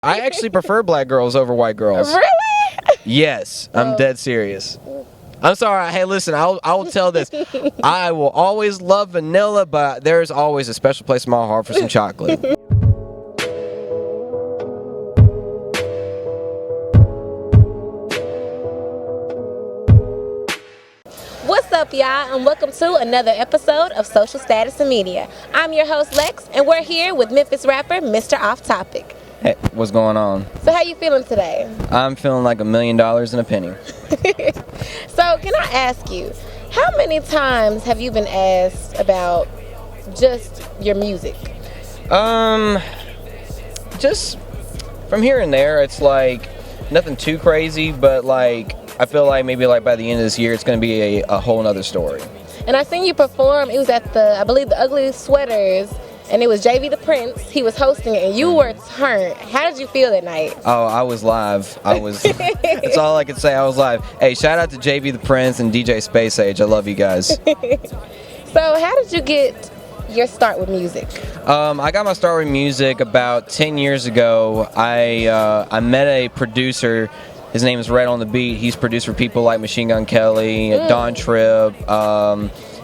I actually prefer black girls over white girls. Really? Yes, I'm dead serious. I'm sorry. Hey, listen, I will tell this. I will always love vanilla, but there's always a special place in my heart for some chocolate. What's up, y'all, and welcome to another episode of Social Status and Media. I'm your host, Lex, and we're here with Memphis rapper Myster Off-Topic. Hey, what's going on? So how you feeling today? I'm feeling like $1 million in a penny. So can I ask you, how many times have you been asked about just your music? Just from here and there, it's like nothing too crazy, but like I feel like maybe like by the end of this year, it's going to be a whole nother story. And I seen you perform. It was at I believe the Ugly Sweaters, and it was JV the Prince. He was hosting it, and you were turned. How did you feel that night? Oh, I was live. That's all I could say. I was live. Hey, shout out to JV the Prince and DJ Space Age. I love you guys. So how did you get your start with music? I got my start with music about 10 years ago. I met a producer. His name is Red on the Beat. He's produced for people like Machine Gun Kelly, Don Tripp,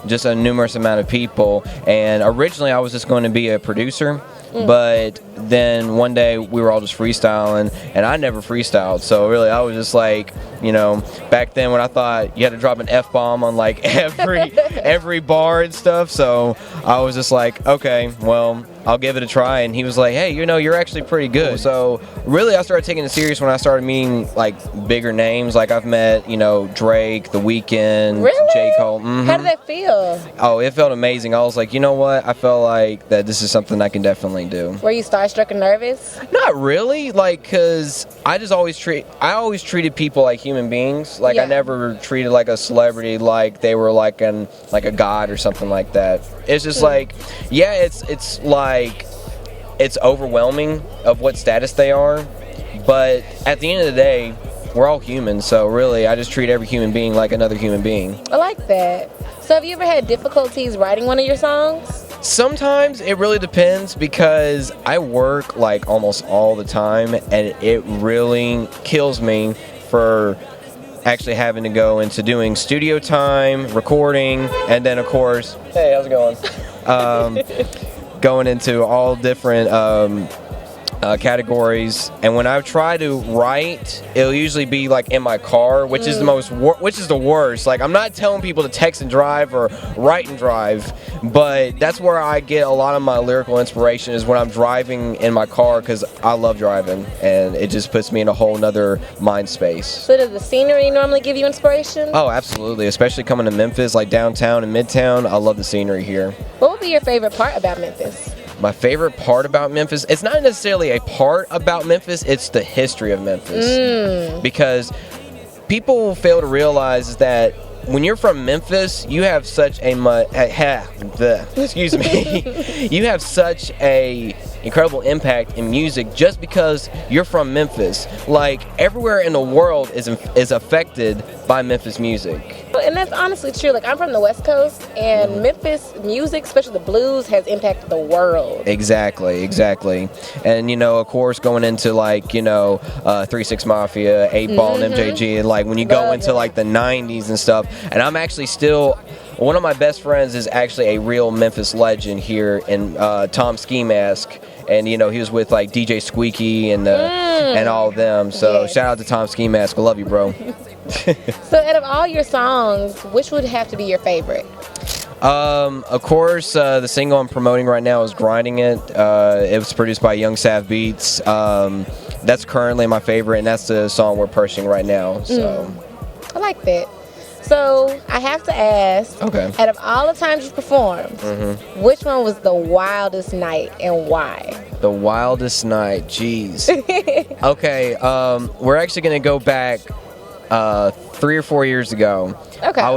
just a numerous amount of people. And originally I was just going to be a producer, but then one day we were all just freestyling, and I never freestyled. So really I was just like, you know, back then when I thought you had to drop an F-bomb on like every bar and stuff. So I was just like, okay, well, I'll give it a try. And he was like, hey, you know, you're actually pretty good. So really I started taking it serious when I started meeting like bigger names. Like I've met, you know, Drake, The Weeknd, Really? J. Cole. How did that feel? Oh, it felt amazing. I was like, you know what? I felt like that this is something I can definitely do. Were you starstruck and nervous? Not really, like, cause I always treated people like human beings. Like, Yeah. I never treated like a celebrity like they were like a god or something like that. It's just like, yeah, it's like it's overwhelming of what status they are, but at the end of the day, we're all humans. So really, I just treat every human being like another human being. I like that. So have you ever had difficulties writing one of your songs? Sometimes it really depends because I work like almost all the time, and it really kills me for actually having to go into doing studio time, recording, and then of course, hey, how's it going? Going into all different categories. And when I try to write, it'll usually be like in my car, which is the worst. Like, I'm not telling people to text and drive or write and drive, but that's where I get a lot of my lyrical inspiration, is when I'm driving in my car, because I love driving and it just puts me in a whole nother mind space. So does the scenery normally give you inspiration? Oh, absolutely, especially coming to Memphis, like downtown and midtown. I love the scenery here. What would be your favorite part about Memphis? My favorite part about Memphis, it's not necessarily a part about Memphis, it's the history of Memphis. Because people fail to realize is that when you're from Memphis, you have such a you have such a incredible impact in music just because you're from Memphis. Like, everywhere in the world is affected by Memphis music. And that's honestly true. Like, I'm from the West Coast, and Memphis music, especially the blues, has impacted the world. Exactly. And, you know, of course, going into, like, you know, 3-6 Mafia, 8-Ball, and MJG, and, like, when you go into, like, the 90s and stuff, and I'm actually still, one of my best friends is actually a real Memphis legend here in Tom Ski Mask. And, you know, he was with, like, DJ Squeaky and all of them. So, Yes. shout out to Tom Ski Mask. I love you, bro. So out of all your songs, which would have to be your favorite? Of course, the single I'm promoting right now is Grinding It. It was produced by Young Sav Beats. That's currently my favorite, and that's the song we're pushing right now. So, I like that. So I have to ask, okay. out of all the times you performed, which one was the wildest night and why? The wildest night, jeez. Okay, we're actually gonna go back 3 or 4 years ago. Okay. I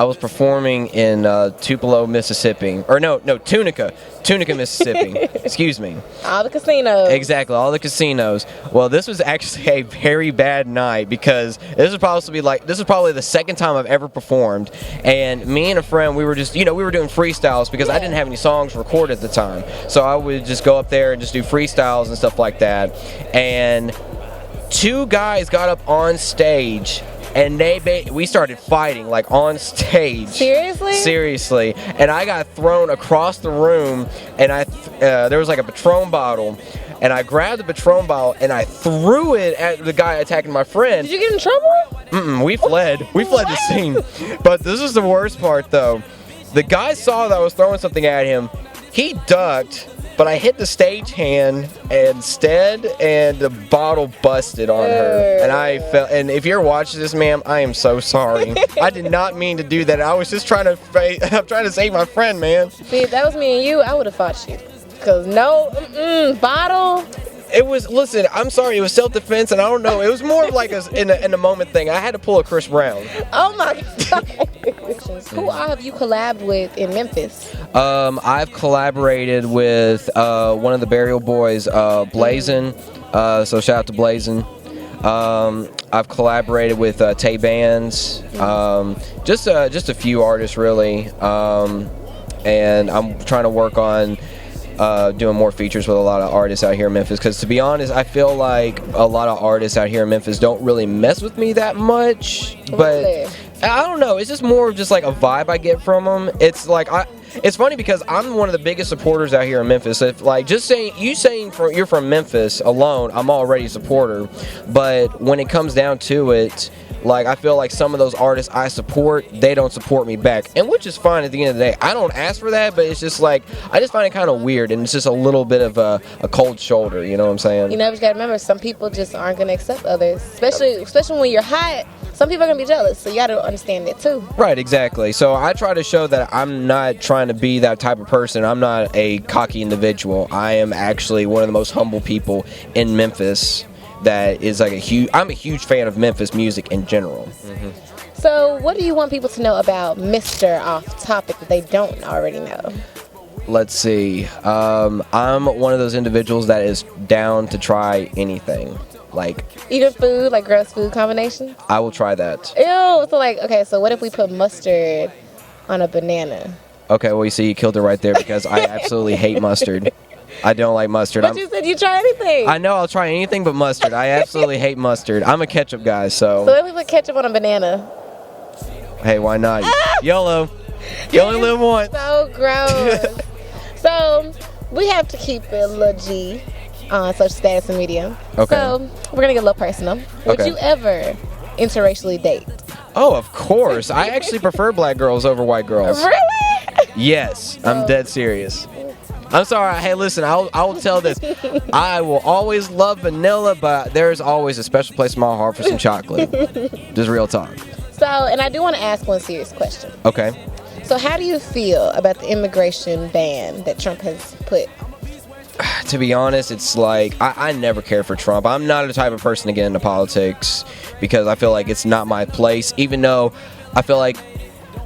was performing in Tupelo, Mississippi, or no, Tunica, Mississippi. Excuse me. All the casinos. Exactly, all the casinos. Well, this was actually a very bad night because this was probably the second time I've ever performed, and me and a friend, we were just, we were doing freestyles because I didn't have any songs recorded at the time, so I would just go up there and just do freestyles and stuff like that, and 2 guys got up on stage and we started fighting like on stage. Seriously. And I got thrown across the room, and there was like a Patron bottle, and I grabbed the Patron bottle and I threw it at the guy attacking my friend. Did you get in trouble? We fled. We fled the scene. But this is the worst part though. The guy saw that I was throwing something at him. He ducked, but I hit the stagehand instead, and the bottle busted on her. And I felt. And if you're watching this, ma'am, I am so sorry. I did not mean to do that. I was just trying to save my friend, man. See, if that was me and you, I would have fought you. Cause bottle. It was. Listen, I'm sorry. It was self-defense, and I don't know. It was more of like in a moment thing. I had to pull a Chris Brown. Oh my God. Who have you collabed with in Memphis? I've collaborated with one of the Burial Boys, Blazin. So shout out to Blazin. I've collaborated with Tay Bands. Just a few artists really. And I'm trying to work on doing more features with a lot of artists out here in Memphis, because to be honest, I feel like a lot of artists out here in Memphis don't really mess with me that much, but really? I don't know, it's just more of just like a vibe I get from them. It's like it's funny because I'm one of the biggest supporters out here in Memphis. If like just saying you're from Memphis alone, I'm already a supporter, but when it comes down to it, like, I feel like some of those artists I support, they don't support me back, and which is fine at the end of the day. I don't ask for that, but it's just like, I just find it kind of weird, and it's just a little bit of a cold shoulder, you know what I'm saying? You know, but you gotta remember, some people just aren't gonna accept others, especially when you're hot. Some people are gonna be jealous, so you gotta understand that too. Right, exactly. So I try to show that I'm not trying to be that type of person. I'm not a cocky individual. I am actually one of the most humble people in Memphis. That is like I'm a huge fan of Memphis music in general. Mm-hmm. So what do you want people to know about Myster Off-Topic that they don't already know? Let's see. I'm one of those individuals that is down to try anything. Like even food, like gross food combinations? I will try that. Ew. So like, okay, so what if we put mustard on a banana? Okay, well you see, you killed it right there, because I absolutely hate mustard. I don't like mustard. But you said you try anything. I know, I'll try anything but mustard. I absolutely hate mustard. I'm a ketchup guy, so. So if we put ketchup on a banana? Hey, why not? YOLO. You only live once. So gross. So we have to keep it legit on social status and media. Okay. So we're gonna get a little personal. Would you ever interracially date? Oh, of course. I actually prefer black girls over white girls. Really? Yes, I'm dead serious. I'm sorry. Hey, listen, I will tell this. I will always love vanilla, but there's always a special place in my heart for some chocolate. Just real talk. So, and I do want to ask one serious question. Okay. So how do you feel about the immigration ban that Trump has put? To be honest, it's like, I never cared for Trump. I'm not the type of person to get into politics because I feel like it's not my place, even though I feel like,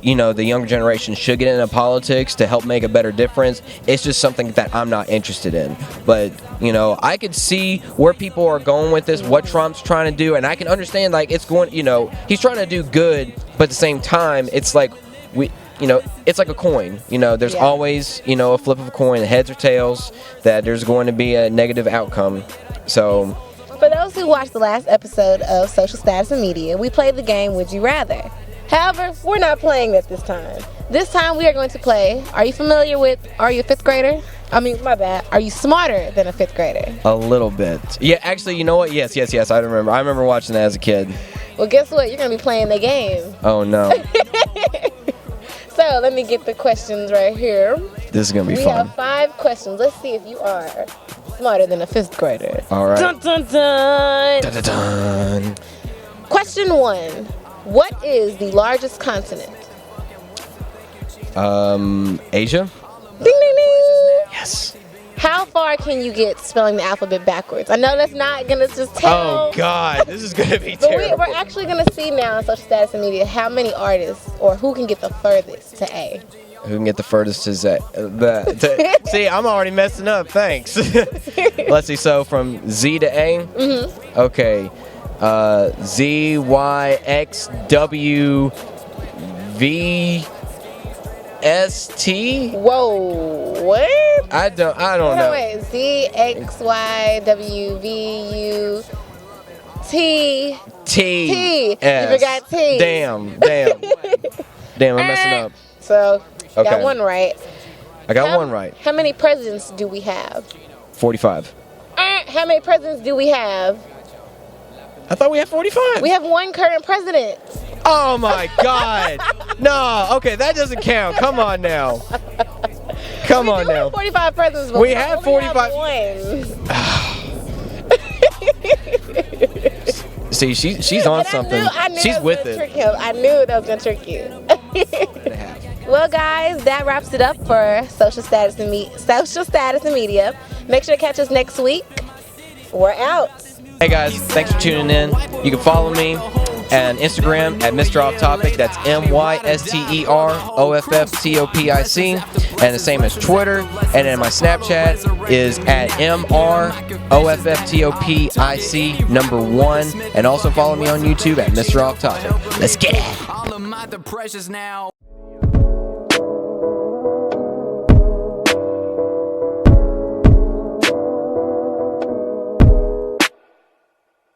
you know, the younger generation should get into politics to help make a better difference. It's just something that I'm not interested in. But, you know, I could see where people are going with this, what Trump's trying to do, and I can understand, like, it's going, you know, he's trying to do good, but at the same time, it's like, it's like a coin. You know, there's always, you know, a flip of a coin, heads or tails, that there's going to be a negative outcome. So, for those who watched the last episode of Social Status and Media, we played the game Would You Rather. However, we're not playing that this time. This time we are going to play, are you familiar with, are you a fifth grader? I mean, my bad. Are you smarter than a fifth grader? A little bit. Yeah, actually, you know what? Yes, I remember. I remember watching that as a kid. Well, guess what? You're going to be playing the game. Oh, no. So, let me get the questions right here. This is going to be fun. We have 5 questions. Let's see if you are smarter than a fifth grader. All right. Dun, dun, dun. Dun, dun, dun. Question 1. What is the largest continent? Asia? Ding, ding, ding. Yes. How far can you get spelling the alphabet backwards? I know that's not gonna just tell. Oh God, this is gonna be But terrible. we're actually gonna see now on social status and media how many artists or who can get the furthest to A. Who can get the furthest to Z? See, I'm already messing up. Thanks. Let's see. So from Z to A. Mm-hmm. Okay. Z, Y, X, W, V, S, T. Whoa, what? I don't know. Wait, Z, X, Y, W, V, U, T. T. S. You forgot T. Damn, I'm messing up. So, you got Okay. one right. I got one right. How many presidents do we have? 45. How many presidents do we have? I thought we had 45. We have one current president. Oh my God. No, okay, that doesn't count. Come on now. Come on We now. have 45 presidents, but We have 45. See, she's on something. I knew She's that with was gonna it. trick him. I knew that was gonna trick you. Well, guys, that wraps it up for social status and media. Make sure to catch us next week. We're out. Hey guys, thanks for tuning in. You can follow me on Instagram at Myster Off-Topic. That's MYSTEROFFTOPIC. And the same as Twitter. And then my Snapchat is at MROFFTOPIC #1. And also follow me on YouTube at Myster Off-Topic. Let's get it. All of my depressions now